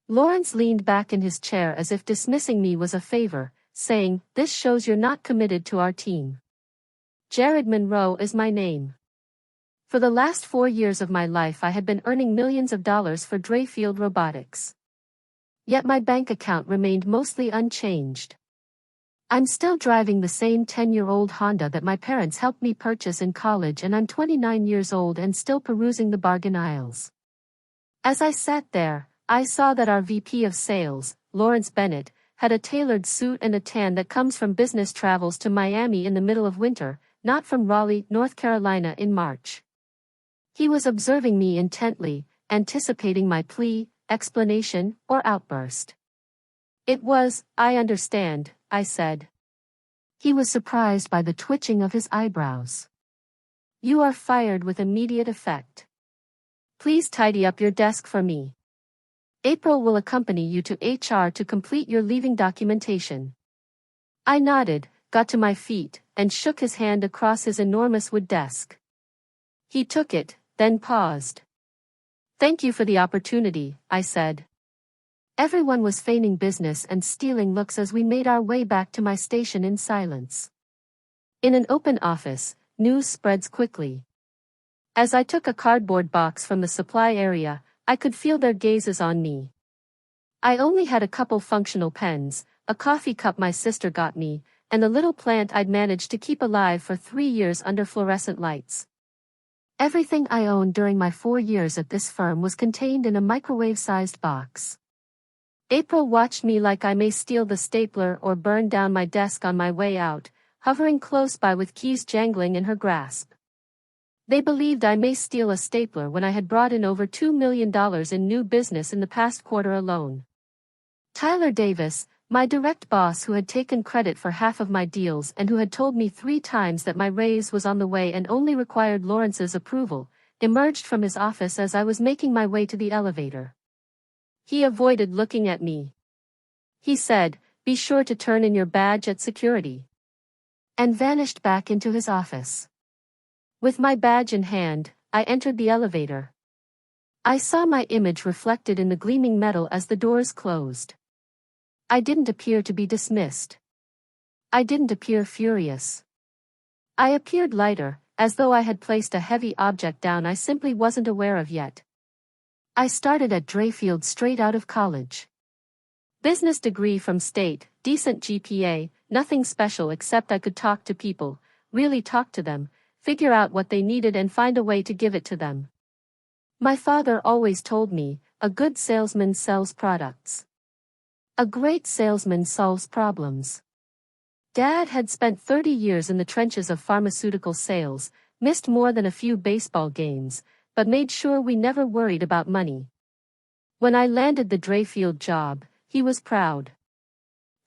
Lawrence leaned back in his chair as if dismissing me was a favor, saying, "This shows you're not committed to our team." Jared Monroe is my name. For the last 4 years of my life I had been earning millions of dollars for Drayfield Robotics. Yet my bank account remained mostly unchanged. I'm still driving the same 10-year-old Honda that my parents helped me purchase in college, and I'm 29 years old and still perusing the bargain aisles. As I sat there, I saw that our VP of Sales, Lawrence Bennett, had a tailored suit and a tan that comes from business travels to Miami in the middle of winter, not from Raleigh, North Carolina in March. He was observing me intently, anticipating my plea, explanation, or outburst. "It was, I understand," I said. He was surprised by the twitching of his eyebrows. "You are fired with immediate effect. Please tidy up your desk for me. April will accompany you to HR to complete your leaving documentation." I nodded, got to my feet, and shook his hand across his enormous wood desk. He took it, then paused. "Thank you for the opportunity," I said. Everyone was feigning business and stealing looks as we made our way back to my station in silence. In an open office, news spreads quickly. As I took a cardboard box from the supply area, I could feel their gazes on me. I only had a couple functional pens, a coffee cup my sister got me, and a little plant I'd managed to keep alive for 3 years under fluorescent lights. Everything I owned during my 4 years at this firm was contained in a microwave-sized box. April watched me like I may steal the stapler or burn down my desk on my way out, hovering close by with keys jangling in her grasp. They believed I may steal a stapler when I had brought in over $2 million in new business in the past quarter alone. Tyler Davis, my direct boss who had taken credit for half of my deals and who had told me 3 times that my raise was on the way and only required Lawrence's approval, emerged from his office as I was making my way to the elevator. He avoided looking at me. He said, "Be sure to turn in your badge at security," and vanished back into his office. With my badge in hand, I entered the elevator. I saw my image reflected in the gleaming metal as the doors closed. I didn't appear to be dismissed. I didn't appear furious. I appeared lighter, as though I had placed a heavy object down I simply wasn't aware of yet. I started at Drayfield straight out of college. Business degree from state, decent GPA, nothing special except I could talk to people, really talk to them, figure out what they needed and find a way to give it to them. My father always told me, a good salesman sells products. A great salesman solves problems. Dad had spent 30 years in the trenches of pharmaceutical sales, missed more than a few baseball games, but made sure we never worried about money. When I landed the Drayfield job, he was proud.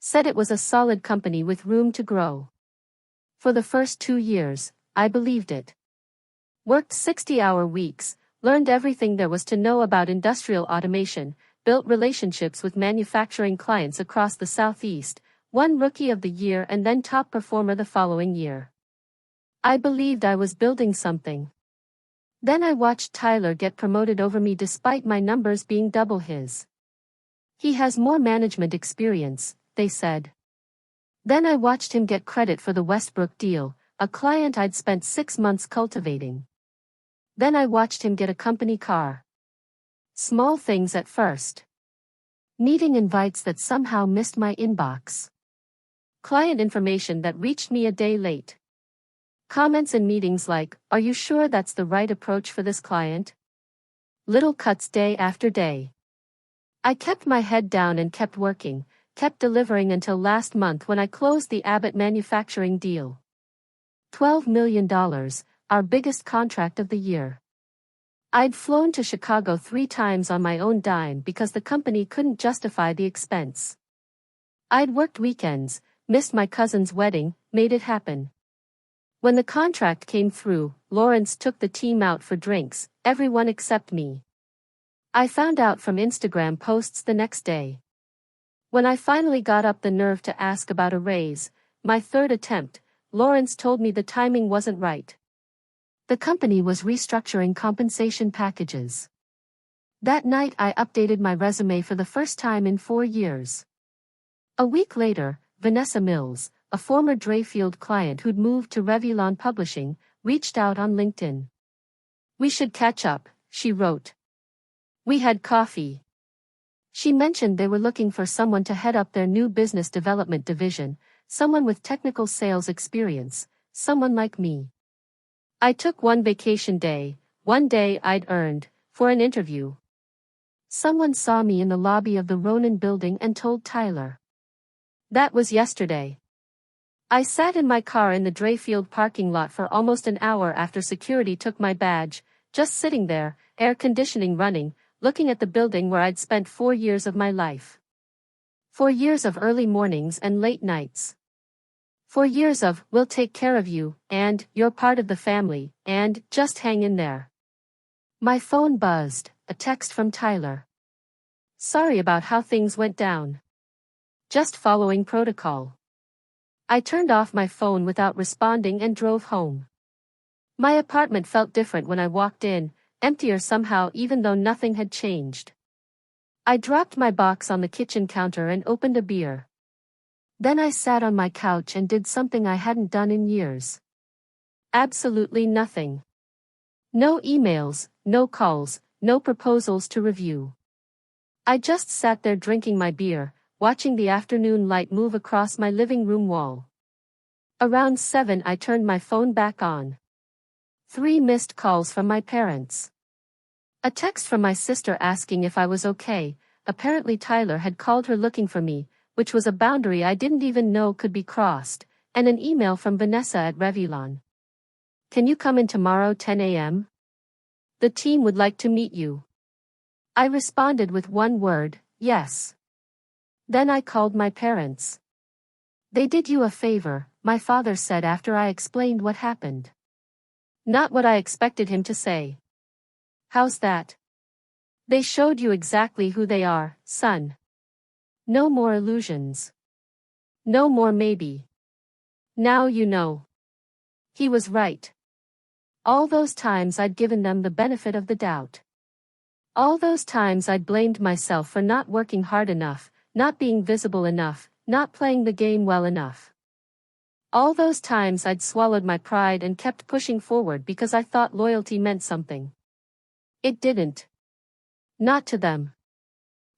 Said it was a solid company with room to grow. For the first 2 years, I believed it. Worked 60-hour weeks, learned everything there was to know about industrial automation, built relationships with manufacturing clients across the Southeast, won Rookie of the Year and then top performer the following year. I believed I was building something. Then I watched Tyler get promoted over me despite my numbers being double his. He has more management experience, they said. Then I watched him get credit for the Westbrook deal, a client I'd spent 6 months cultivating. Then I watched him get a company car. Small things at first. Meeting invites that somehow missed my inbox. Client information that reached me a day late. Comments in meetings like, "Are you sure that's the right approach for this client?" Little cuts day after day. I kept my head down and kept working, kept delivering until last month when I closed the Abbott manufacturing deal. $12 million, our biggest contract of the year. I'd flown to Chicago 3 times on my own dime because the company couldn't justify the expense. I'd worked weekends, missed my cousin's wedding, made it happen. When the contract came through, Lawrence took the team out for drinks, everyone except me. I found out from Instagram posts the next day. When I finally got up the nerve to ask about a raise, my 3rd attempt, Lawrence told me the timing wasn't right. The company was restructuring compensation packages. That night I updated my resume for the first time in 4 years. A week later, Vanessa Mills, a former Drayfield client who'd moved to Revlon Publishing, reached out on LinkedIn. "We should catch up," she wrote. We had coffee. She mentioned they were looking for someone to head up their new business development division, someone with technical sales experience, someone like me. I took one vacation day, one day I'd earned, for an interview. Someone saw me in the lobby of the Ronan building and told Tyler. That was yesterday. I sat in my car in the Drayfield parking lot for almost an hour after security took my badge, just sitting there, air conditioning running, looking at the building where I'd spent 4 years of my life. 4 years of early mornings and late nights. 4 years of, "we'll take care of you," and, "you're part of the family," and, "just hang in there." My phone buzzed, a text from Tyler. "Sorry about how things went down. Just following protocol." I turned off my phone without responding and drove home. My apartment felt different when I walked in, emptier somehow even though nothing had changed. I dropped my box on the kitchen counter and opened a beer. Then I sat on my couch and did something I hadn't done in years. Absolutely nothing. No emails, no calls, no proposals to review. I just sat there drinking my beer, watching the afternoon light move across my living room wall. Around 7 I turned my phone back on. 3 missed calls from my parents. A text from my sister asking if I was okay. Apparently Tyler had called her looking for me, which was a boundary I didn't even know could be crossed, and an email from Vanessa at Revlon. "Can you come in tomorrow 10 a.m.? The team would like to meet you." I responded with one word, "Yes." Then I called my parents. "They did you a favor," my father said after I explained what happened. Not what I expected him to say. "How's that?" "They showed you exactly who they are, son. No more illusions. No more maybe. Now you know." He was right. All those times I'd given them the benefit of the doubt. All those times I'd blamed myself for not working hard enough, not being visible enough, not playing the game well enough. All those times I'd swallowed my pride and kept pushing forward because I thought loyalty meant something. It didn't. Not to them.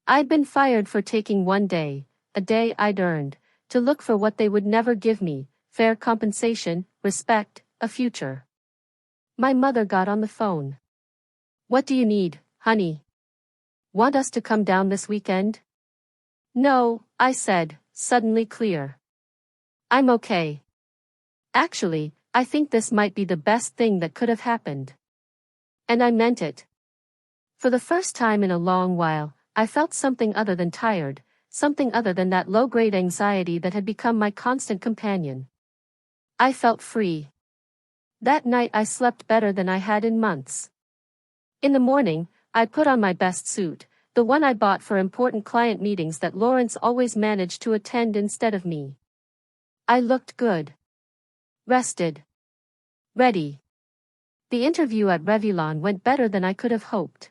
I'd been fired for taking one day, a day I'd earned, to look for what they would never give me, fair compensation, respect, a future. My mother got on the phone. "What do you need, honey? Want us to come down this weekend?" "No," I said, suddenly clear. "I'm okay. Actually, I think this might be the best thing that could have happened." And I meant it. For the first time in a long while, I felt something other than tired, something other than that low-grade anxiety that had become my constant companion. I felt free. That night I slept better than I had in months. In the morning, I put on my best suit, the one I bought for important client meetings that Lawrence always managed to attend instead of me. I looked good. Rested. Ready. The interview at Revlon went better than I could have hoped.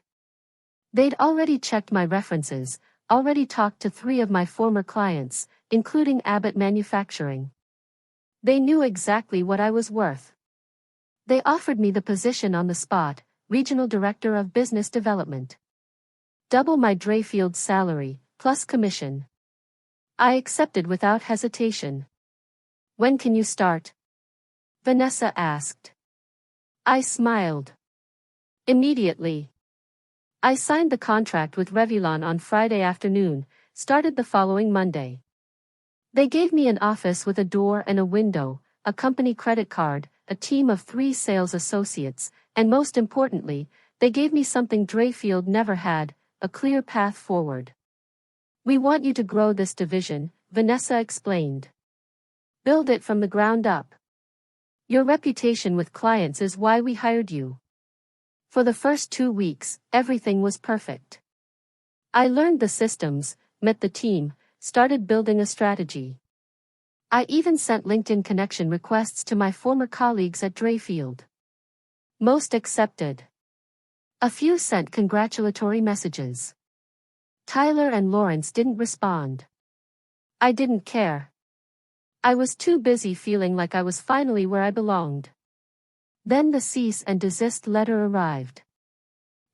They'd already checked my references, already talked to 3 of my former clients, including Abbott Manufacturing. They knew exactly what I was worth. They offered me the position on the spot, Regional Director of Business Development. Double my Drayfield salary, plus commission. I accepted without hesitation. "When can you start?" Vanessa asked. I smiled. "Immediately." I signed the contract with Revlon on Friday afternoon, started the following Monday. They gave me an office with a door and a window, a company credit card, a team of 3 sales associates, and most importantly, they gave me something Drayfield never had, a clear path forward. "We want you to grow this division," Vanessa explained. "Build it from the ground up. Your reputation with clients is why we hired you." For the first 2 weeks, everything was perfect. I learned the systems, met the team, started building a strategy. I even sent LinkedIn connection requests to my former colleagues at Drayfield. Most accepted. A few sent congratulatory messages. Tyler and Lawrence didn't respond. I didn't care. I was too busy feeling like I was finally where I belonged. Then the cease and desist letter arrived.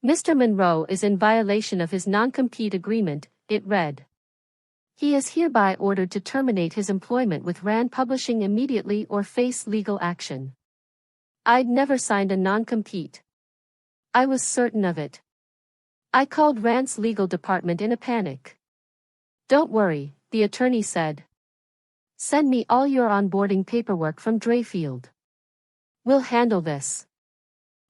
Mr. Monroe is in violation of his non-compete agreement, it read. He is hereby ordered to terminate his employment with Rand Publishing immediately or face legal action. I'd never signed a non-compete. I was certain of it. I called Rand's legal department in a panic. Don't worry, the attorney said. Send me all your onboarding paperwork from Drayfield. We'll handle this.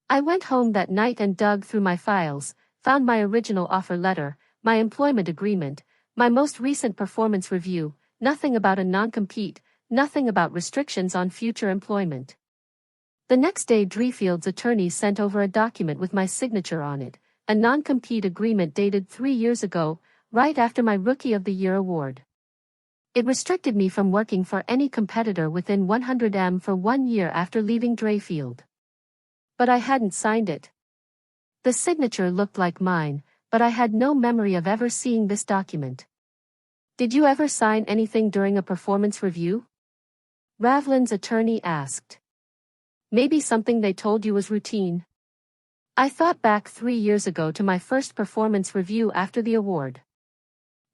I went home that night and dug through my files, found my original offer letter, my employment agreement, my most recent performance review, nothing about a non-compete, nothing about restrictions on future employment. The next day Drayfield's attorney sent over a document with my signature on it, a non-compete agreement dated 3 years ago, right after my Rookie of the Year award. It restricted me from working for any competitor within 100 for 1 year after leaving Drayfield. But I hadn't signed it. The signature looked like mine, but I had no memory of ever seeing this document. Did you ever sign anything during a performance review? Ravlin's attorney asked. Maybe something they told you was routine. I thought back 3 years ago to my first performance review after the award.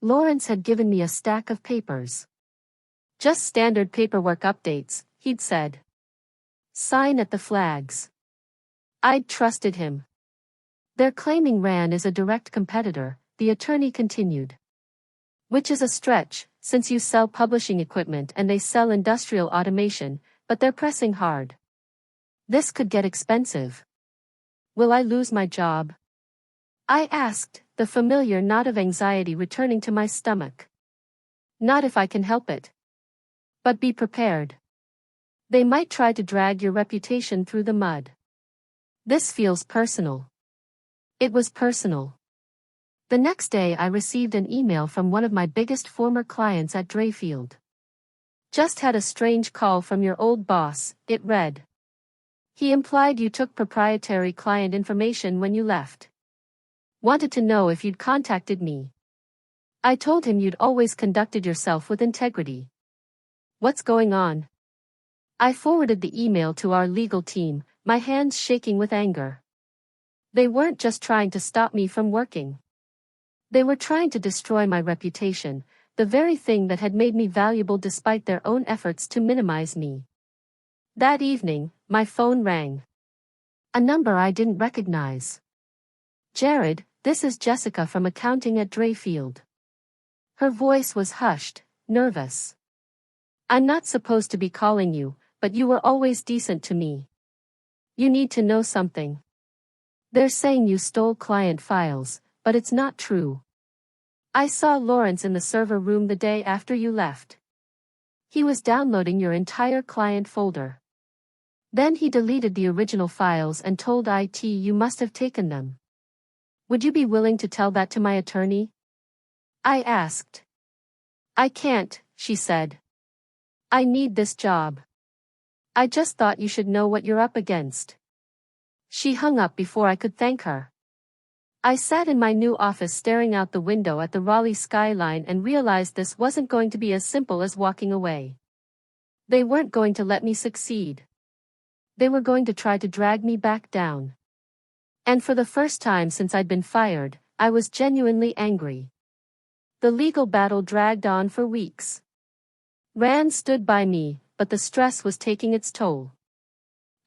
Lawrence had given me a stack of papers. Just standard paperwork updates, he'd said. Sign at the flags. I'd trusted him. They're claiming Rand is a direct competitor, the attorney continued. Which is a stretch, since you sell publishing equipment and they sell industrial automation, but they're pressing hard. This could get expensive. Will I lose my job? I asked, the familiar knot of anxiety returning to my stomach. Not if I can help it. But be prepared. They might try to drag your reputation through the mud. This feels personal. It was personal. The next day I received an email from one of my biggest former clients at Drayfield. Just had a strange call from your old boss, it read. He implied you took proprietary client information when you left. Wanted to know if you'd contacted me. I told him you'd always conducted yourself with integrity. What's going on? I forwarded the email to our legal team, my hands shaking with anger. They weren't just trying to stop me from working. They were trying to destroy my reputation, the very thing that had made me valuable despite their own efforts to minimize me. That evening, my phone rang. A number I didn't recognize. Jared, this is Jessica from accounting at Drayfield. Her voice was hushed, nervous. I'm not supposed to be calling you, but you were always decent to me. You need to know something. They're saying you stole client files, but it's not true. I saw Lawrence in the server room the day after you left. He was downloading your entire client folder. Then he deleted the original files and told IT you must have taken them. Would you be willing to tell that to my attorney? I asked. I can't, she said. I need this job. I just thought you should know what you're up against. She hung up before I could thank her. I sat in my new office staring out the window at the Raleigh skyline and realized this wasn't going to be as simple as walking away. They weren't going to let me succeed. They were going to try to drag me back down. And for the first time since I'd been fired, I was genuinely angry. The legal battle dragged on for weeks. Rand stood by me, but the stress was taking its toll.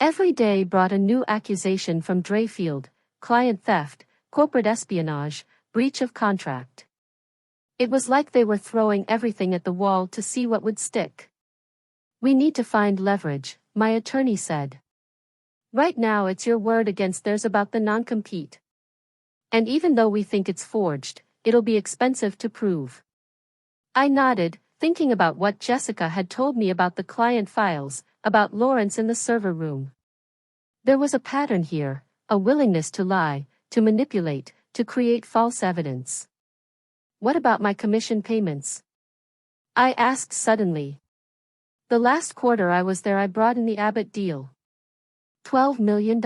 Every day brought a new accusation from Drayfield: client theft, corporate espionage, breach of contract. It was like they were throwing everything at the wall to see what would stick. We need to find leverage, my attorney said. Right now it's your word against theirs about the non-compete. And even though we think it's forged, it'll be expensive to prove. I nodded, thinking about what Jessica had told me about the client files, about Lawrence in the server room. There was a pattern here, a willingness to lie, to manipulate, to create false evidence. What about my commission payments? I asked suddenly. The last quarter I was there I brought in the Abbott deal. $12 million.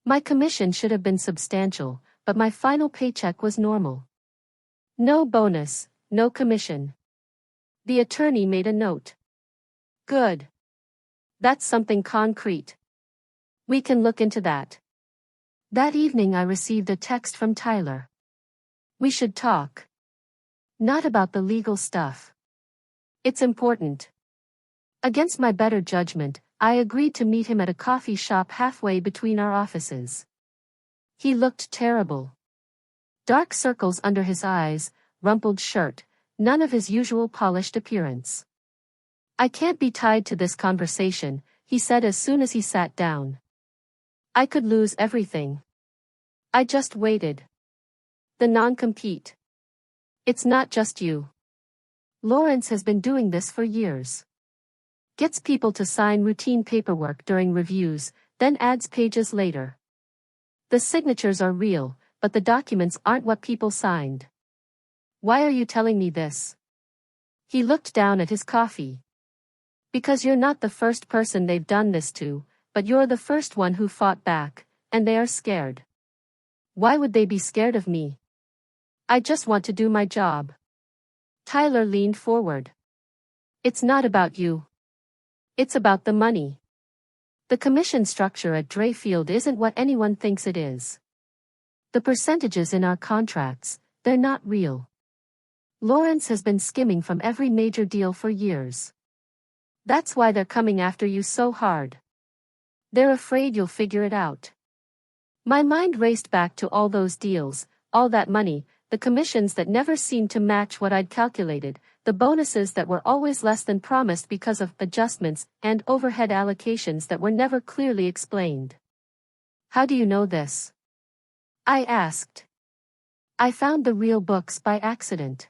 My commission should have been substantial, but my final paycheck was normal. No bonus, no commission. The attorney made a note. Good. That's something concrete. We can look into that. That evening I received a text from Tyler. We should talk. Not about the legal stuff. It's important. Against my better judgment, I agreed to meet him at a coffee shop halfway between our offices. He looked terrible. Dark circles under his eyes, rumpled shirt, none of his usual polished appearance. I can't be tied to this conversation, he said as soon as he sat down. I could lose everything. I just waited. The non-compete. It's not just you. Lawrence has been doing this for years. Gets people to sign routine paperwork during reviews, then adds pages later. The signatures are real, but the documents aren't what people signed. Why are you telling me this? He looked down at his coffee. Because you're not the first person they've done this to, but you're the first one who fought back, and they are scared. Why would they be scared of me? I just want to do my job. Tyler leaned forward. It's not about you. It's about the money. The commission structure at Drayfield isn't what anyone thinks it is. The percentages in our contracts, they're not real. Lawrence has been skimming from every major deal for years. That's why they're coming after you so hard. They're afraid you'll figure it out. My mind raced back to all those deals, all that money, the commissions that never seemed to match what I'd calculated, the bonuses that were always less than promised because of adjustments and overhead allocations that were never clearly explained. How do you know this? I asked. I found the real books by accident.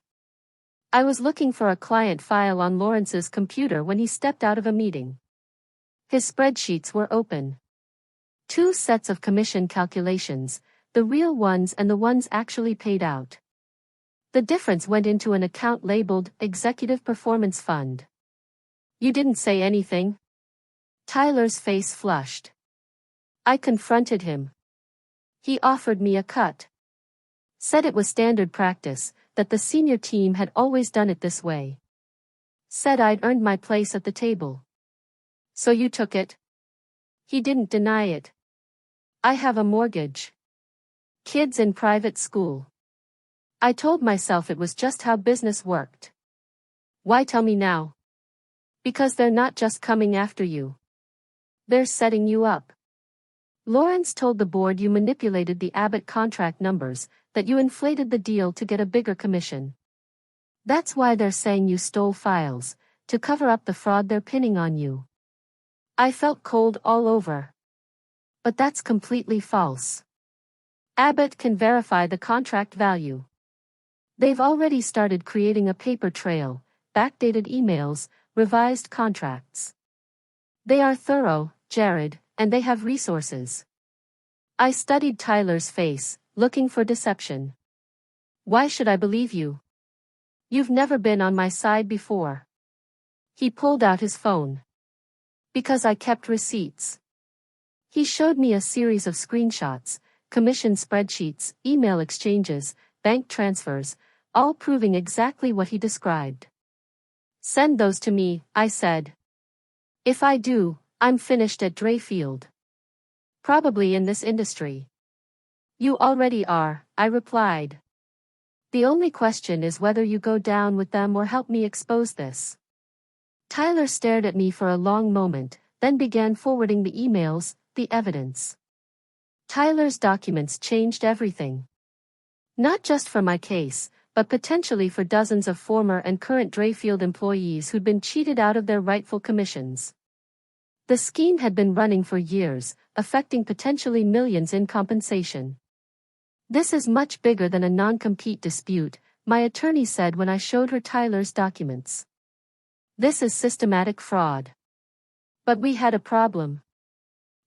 I was looking for a client file on Lawrence's computer when he stepped out of a meeting. His spreadsheets were open. 2 sets of commission calculations, the real ones and the ones actually paid out. The difference went into an account labeled Executive Performance Fund. You didn't say anything? Tyler's face flushed. I confronted him. He offered me a cut. Said it was standard practice, that the senior team had always done it this way. Said I'd earned my place at the table. So you took it? He didn't deny it. I have a mortgage. Kids in private school. I told myself it was just how business worked. Why tell me now? Because they're not just coming after you. They're setting you up. Lawrence told the board you manipulated the Abbott contract numbers, that you inflated the deal to get a bigger commission. That's why they're saying you stole files, to cover up the fraud they're pinning on you. I felt cold all over. But that's completely false. Abbott can verify the contract value. They've already started creating a paper trail, backdated emails, revised contracts. They are thorough, Jared, and they have resources. I studied Tyler's face, looking for deception. Why should I believe you? You've never been on my side before. He pulled out his phone. Because I kept receipts. He showed me a series of screenshots, commission spreadsheets, email exchanges, bank transfers, all proving exactly what he described. Send those to me, I said. If I do, I'm finished at Drayfield. Probably in this industry. You already are, I replied. The only question is whether you go down with them or help me expose this. Tyler stared at me for a long moment, then began forwarding the emails, the evidence. Tyler's documents changed everything. Not just for my case, but potentially for dozens of former and current Drayfield employees who'd been cheated out of their rightful commissions. The scheme had been running for years, affecting potentially millions in compensation. This is much bigger than a non-compete dispute, my attorney said when I showed her Tyler's documents. This is systematic fraud. But we had a problem.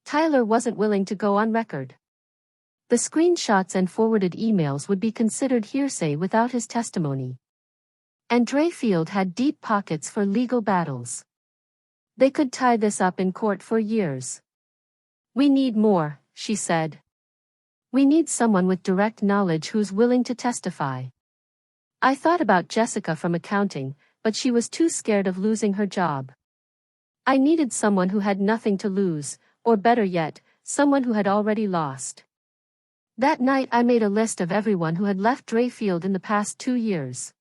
Tyler wasn't willing to go on record. The screenshots and forwarded emails would be considered hearsay without his testimony. And Drayfield had deep pockets for legal battles. They could tie this up in court for years. We need more, she said. We need someone with direct knowledge who's willing to testify. I thought about Jessica from accounting, but she was too scared of losing her job. I needed someone who had nothing to lose, or better yet, someone who had already lost. That night I made a list of everyone who had left Drayfield in the past 2 years.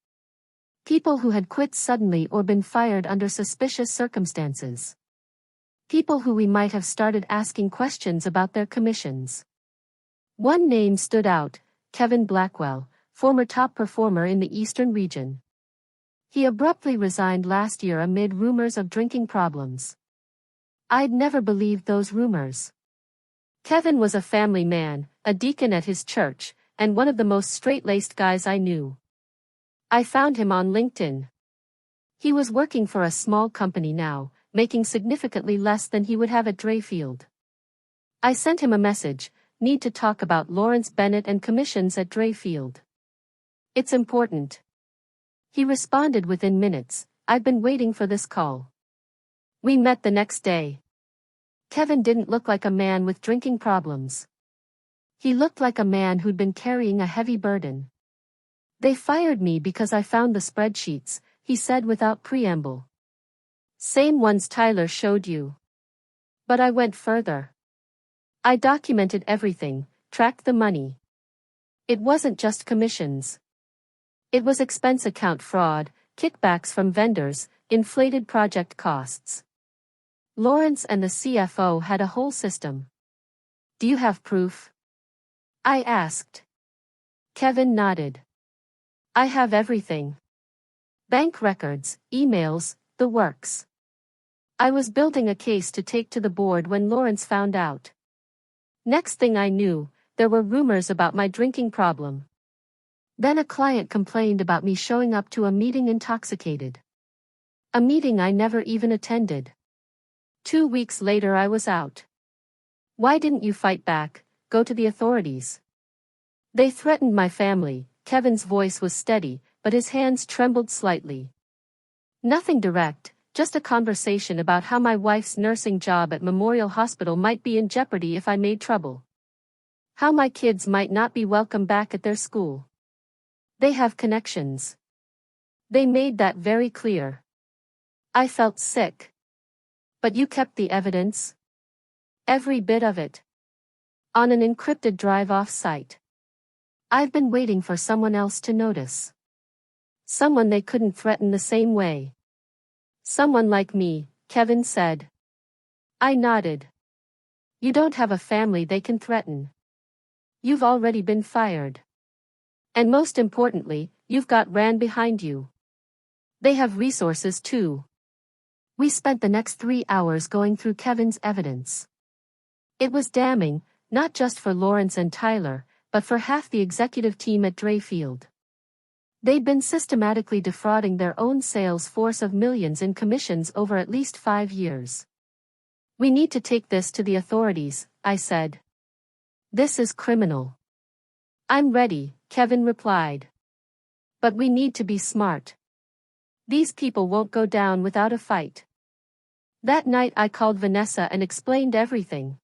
People who had quit suddenly or been fired under suspicious circumstances. People who we might have started asking questions about their commissions. One name stood out, Kevin Blackwell, former top performer in the Eastern region. He abruptly resigned last year amid rumors of drinking problems. I'd never believed those rumors. Kevin was a family man, a deacon at his church, and one of the most straight-laced guys I knew. I found him on LinkedIn. He was working for a small company now, making significantly less than he would have at Drayfield. I sent him a message, need to talk about Lawrence Bennett and commissions at Drayfield. It's important. He responded within minutes, I've been waiting for this call. We met the next day. Kevin didn't look like a man with drinking problems. He looked like a man who'd been carrying a heavy burden. They fired me because I found the spreadsheets, he said without preamble. Same ones Tyler showed you. But I went further. I documented everything, tracked the money. It wasn't just commissions. It was expense account fraud, kickbacks from vendors, inflated project costs. Lawrence and the CFO had a whole system. Do you have proof? I asked. Kevin nodded. I have everything. Bank records, emails, the works. I was building a case to take to the board when Lawrence found out. Next thing I knew, there were rumors about my drinking problem. Then a client complained about me showing up to a meeting intoxicated. A meeting I never even attended. 2 weeks later I was out. Why didn't you fight back, go to the authorities? They threatened my family. Kevin's voice was steady, but his hands trembled slightly. Nothing direct, just a conversation about how my wife's nursing job at Memorial Hospital might be in jeopardy if I made trouble. How my kids might not be welcome back at their school. They have connections. They made that very clear. I felt sick. But you kept the evidence? Every bit of it. On an encrypted drive off-site. I've been waiting for someone else to notice. Someone they couldn't threaten the same way. Someone like me, Kevin said. I nodded. You don't have a family they can threaten. You've already been fired. And most importantly, you've got Rand behind you. They have resources too. We spent the next 3 hours going through Kevin's evidence. It was damning, not just for Lawrence and Tyler, but for half the executive team at Drayfield. They'd been systematically defrauding their own sales force of millions in commissions over at least 5 years. We need to take this to the authorities, I said. This is criminal. I'm ready, Kevin replied. But we need to be smart. These people won't go down without a fight. That night I called Vanessa and explained everything.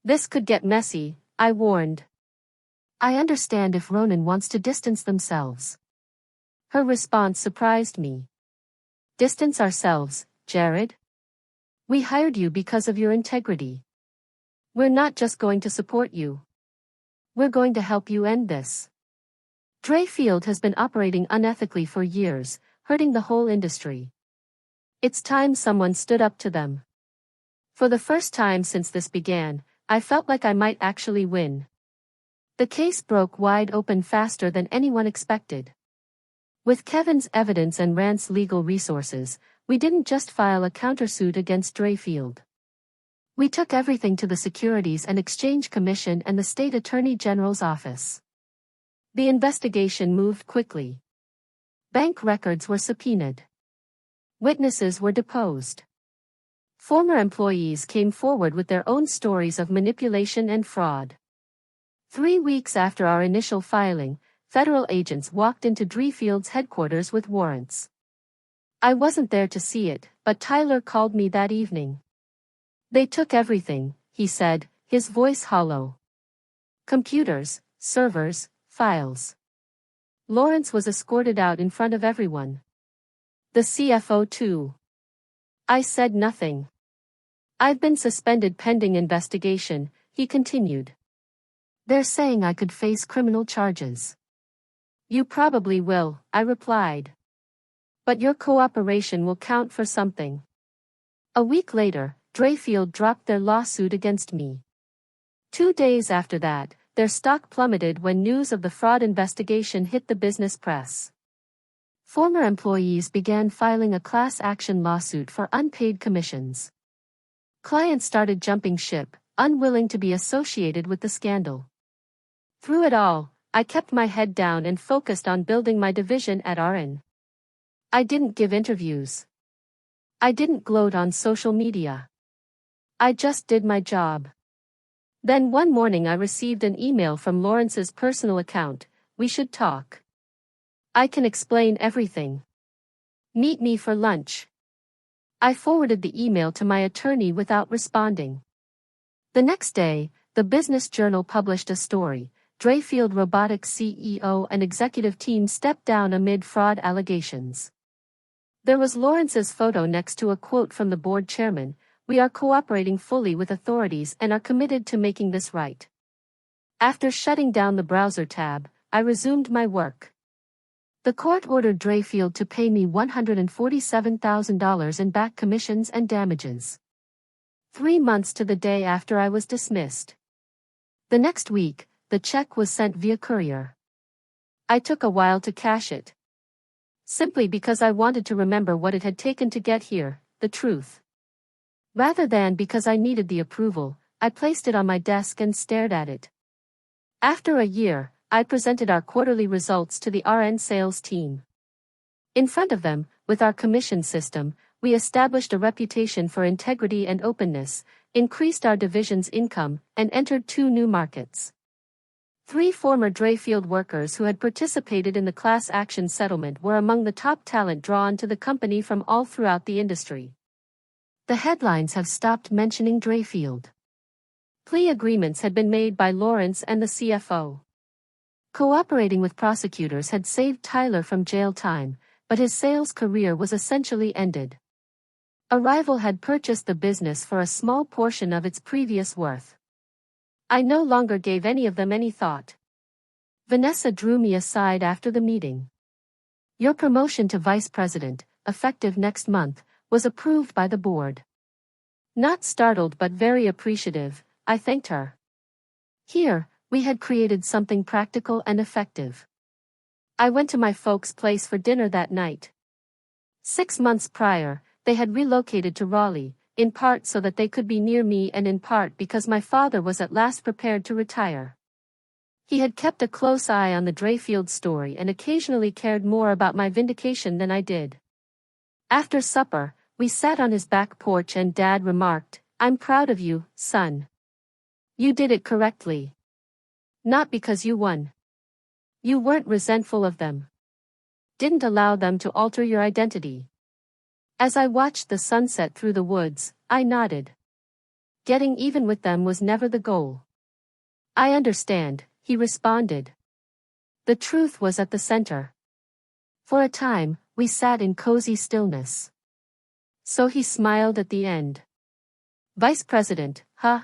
This could get messy, I warned. I understand if Ronan wants to distance themselves. Her response surprised me. Distance ourselves, Jared? We hired you because of your integrity. We're not just going to support you. We're going to help you end this. Drayfield has been operating unethically for years, hurting the whole industry. It's time someone stood up to them. For the first time since this began, I felt like I might actually win. The case broke wide open faster than anyone expected. With Kevin's evidence and Rand's legal resources, we didn't just file a countersuit against Drayfield. We took everything to the Securities and Exchange Commission and the State Attorney General's office. The investigation moved quickly. Bank records were subpoenaed. Witnesses were deposed. Former employees came forward with their own stories of manipulation and fraud. 3 weeks after our initial filing, federal agents walked into Drayfield's headquarters with warrants. I wasn't there to see it, but Tyler called me that evening. They took everything, he said, his voice hollow. Computers, servers, files. Lawrence was escorted out in front of everyone. The CFO too. I said nothing. I've been suspended pending investigation, he continued. They're saying I could face criminal charges. You probably will, I replied. But your cooperation will count for something. A week later, Drayfield dropped their lawsuit against me. 2 days after that, their stock plummeted when news of the fraud investigation hit the business press. Former employees began filing a class action lawsuit for unpaid commissions. Clients started jumping ship, unwilling to be associated with the scandal. Through it all, I kept my head down and focused on building my division at RN. I didn't give interviews. I didn't gloat on social media. I just did my job. Then one morning I received an email from Lawrence's personal account. We should talk. I can explain everything. Meet me for lunch. I forwarded the email to my attorney without responding. The next day, the Business Journal published a story. Drayfield Robotics CEO and executive team stepped down amid fraud allegations. There was Lawrence's photo next to a quote from the board chairman. We are cooperating fully with authorities and are committed to making this right. After shutting down the browser tab, I resumed my work. The court ordered Drayfield to pay me $147,000 in back commissions and damages. 3 months to the day after I was dismissed. The next week, the check was sent via courier. I took a while to cash it. Simply because I wanted to remember what it had taken to get here, the truth. Rather than because I needed the approval, I placed it on my desk and stared at it. After a year, I presented our quarterly results to the RN sales team. In front of them, with our commission system, we established a reputation for integrity and openness, increased our division's income, and entered 2 new markets. 3 former Drayfield workers who had participated in the class action settlement were among the top talent drawn to the company from all throughout the industry. The headlines have stopped mentioning Drayfield. Plea agreements had been made by Lawrence and the CFO. Cooperating with prosecutors had saved Tyler from jail time, but his sales career was essentially ended. A rival had purchased the business for a small portion of its previous worth. I no longer gave any of them any thought. Vanessa drew me aside after the meeting. Your promotion to vice president, effective next month, was approved by the board. Not startled but very appreciative, I thanked her. Here, we had created something practical and effective. I went to my folks' place for dinner that night. 6 months prior, they had relocated to Raleigh, in part so that they could be near me and in part because my father was at last prepared to retire. He had kept a close eye on the Drayfield story and occasionally cared more about my vindication than I did. After supper, we sat on his back porch and Dad remarked, I'm proud of you, son. You did it correctly. Not because you won. You weren't resentful of them. Didn't allow them to alter your identity. As I watched the sunset through the woods, I nodded. Getting even with them was never the goal. I understand, he responded. The truth was at the center. For a time, we sat in cozy stillness. So he smiled at the end. Vice President, huh?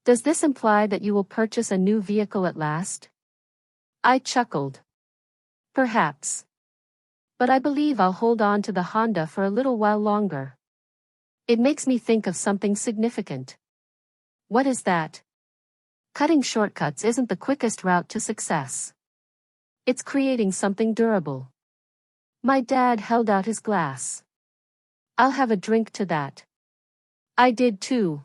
Does this imply that you will purchase a new vehicle at last? I chuckled. Perhaps. But I believe I'll hold on to the Honda for a little while longer. It makes me think of something significant. What is that? Cutting shortcuts isn't the quickest route to success. It's creating something durable. My dad held out his glass. I'll have a drink to that. I did too.